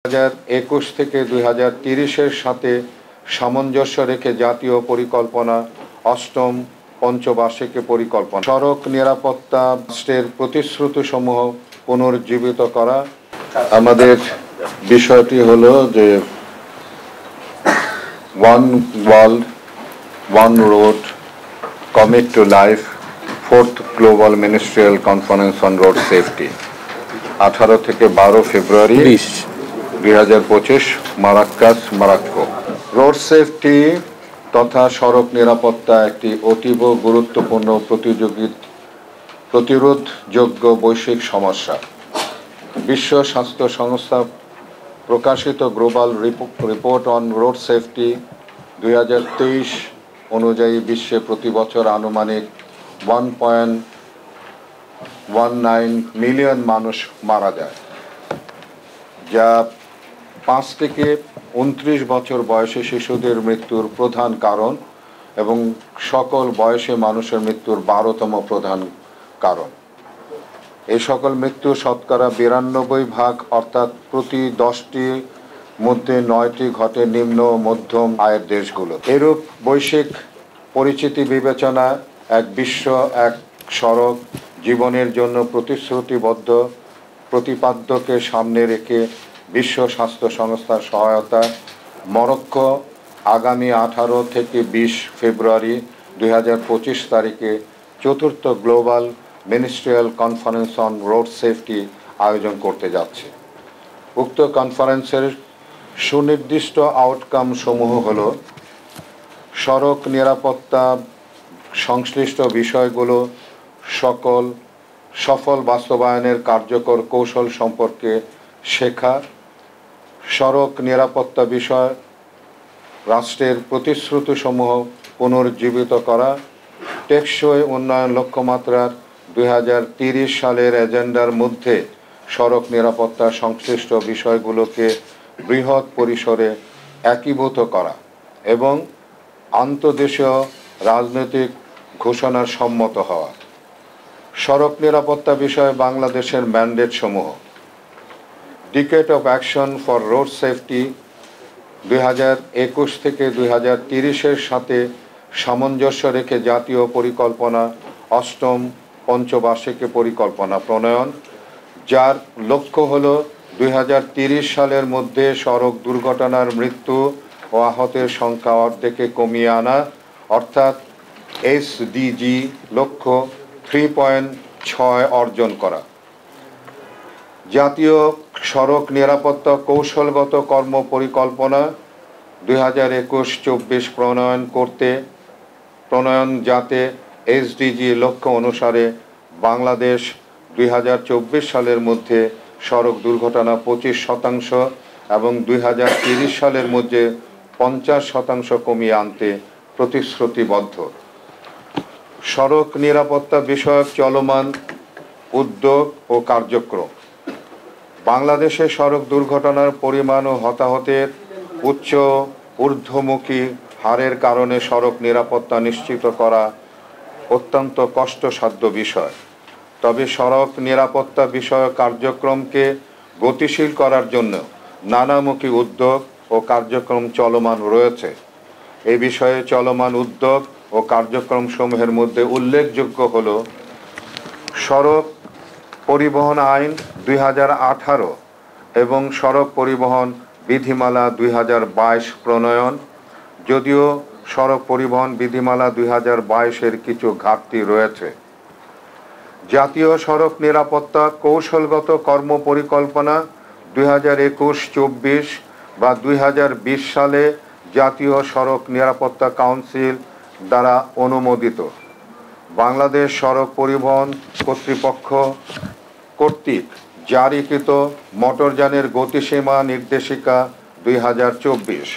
2021 থেকে 2030-এর সাথে সামঞ্জস্য রেখে জাতীয় পরিকল্পনা অষ্টম পঞ্চবার্ষিকী পরিকল্পনা সড়ক নিরাপত্তা রাষ্ট্রের প্রতিশ্রুতিসমূহ পুনর্জীবিত করা। আমাদের বিষয়টি হলো যে one world one road commit to life fourth global ministerial conference on road safety 18 থেকে 12 ফেব্রুয়ারি 2025 মারাক্কাস, মরক্কো। রোড সেফটি তথা সড়ক নিরাপত্তা একটি অতীব গুরুত্বপূর্ণ প্রতিরোধযোগ্য বৈশ্বিক সমস্যা। বিশ্ব স্বাস্থ্য সংস্থা প্রকাশিত global report on road safety 2023 অনুযায়ী বিশ্বে প্রতি বছর আনুমানিক 1.19 মিলিয়ন মানুষ মারা যায়, যা 5 থেকে 29 বছর বয়সী শিশুদের মৃত্যুর প্রধান কারণ এবং সকল বয়সী মানুষের মৃত্যুর 12তম প্রধান কারণ। এই সকল মৃত্যু শতকরা 92% অর্থাৎ প্রতি 10টি মধ্যে 9টি ঘটে নিম্ন ও মধ্যম আয়ের দেশগুলো। এরূপ বৈশ্বিক পরিচিতি বিবেচনা এক সড়ক জীবনের জন্য প্রতিশ্রুতিবদ্ধ প্রতিপাদ্যকে সামনে রেখে বিশ্ব স্বাস্থ্য সংস্থার সহায়তায় মরক্কো আগামী 18 থেকে 20 ফেব্রুয়ারি 2025 তারিখে চতুর্থ global ministerial conference on road safety আয়োজন করতে যাচ্ছে। উক্ত কনফারেন্সের সুনির্দিষ্ট আউটকাম সমূহ হল সড়ক নিরাপত্তা সংশ্লিষ্ট বিষয়গুলো সফল বাস্তবায়নের কার্যকর কৌশল সম্পর্কে শেখা, সড়ক নিরাপত্তা বিষয় রাষ্ট্রের প্রতিশ্রুতিসমূহ পুনর্জীবিত করা, টেকসই উন্নয়ন লক্ষ্যমাত্রার 2030 সালের এজেন্ডার মধ্যে সড়ক নিরাপত্তা সংশ্লিষ্ট বিষয়গুলোকে বৃহৎ পরিসরে একীভূত করা এবং আন্তর্দেশীয় রাজনৈতিক ঘোষণার সম্মত হওয়া। সড়ক নিরাপত্তা বিষয়ে বাংলাদেশের ম্যান্ডেট সমূহ: decade of action for road safety 2021 থেকে 2030-এর সাথে সামঞ্জস্য রেখে জাতীয় পরিকল্পনা অষ্টম পঞ্চবার্ষিকী পরিকল্পনা প্রণয়ন, যার লক্ষ্য হল 2030 সালের মধ্যে সড়ক দুর্ঘটনার মৃত্যু ও আহতের সংখ্যা অর্ধেকে কমিয়ে আনা, অর্থাৎ এসডিজি লক্ষ্য 3.6 অর্জন করা। জাতীয় সড়ক নিরাপত্তা কৌশলগত কর্ম পরিকল্পনা 2021-24 প্রণয়ন যাতে এসডিজি লক্ষ্য অনুসারে বাংলাদেশ 2024 সালের মধ্যে সড়ক দুর্ঘটনা 25% এবং 2030 সালের মধ্যে 50% কমিয়ে আনতে প্রতিশ্রুতিবদ্ধ। সড়ক নিরাপত্তা বিষয়ক চলমান উদ্যোগ ও কার্যক্রম: বাংলাদেশে সড়ক দুর্ঘটনার পরিমাণ ও হতাহতের ঊর্ধ্বমুখী হারের কারণে সড়ক নিরাপত্তা নিশ্চিত করা অত্যন্ত কষ্টসাধ্য বিষয়। তবে সড়ক নিরাপত্তা বিষয়ক কার্যক্রমকে গতিশীল করার জন্য নানামুখী উদ্যোগ ও কার্যক্রম চলমান রয়েছে। এ বিষয়ে চলমান উদ্যোগ ও কার্যক্রম সমূহের মধ্যে উল্লেখযোগ্য হল সড়ক পরিবহন আইন 2018 এবং সড়ক পরিবহন বিধিমালা 2022 প্রণয়ন। যদিও সড়ক পরিবহন বিধিমালা 2022-এর কিছু ঘাটতি রয়েছে। জাতীয় সড়ক নিরাপত্তা কৌশলগত কর্ম পরিকল্পনা 2021-24 বা 2020 সালে জাতীয় সড়ক নিরাপত্তা কাউন্সিল দ্বারা অনুমোদিত। বাংলাদেশ সড়ক পরিবহন কর্তৃপক্ষ কর্তৃক জারিকৃত মোটরযানের গতিসীমা নির্দেশিকা 2024।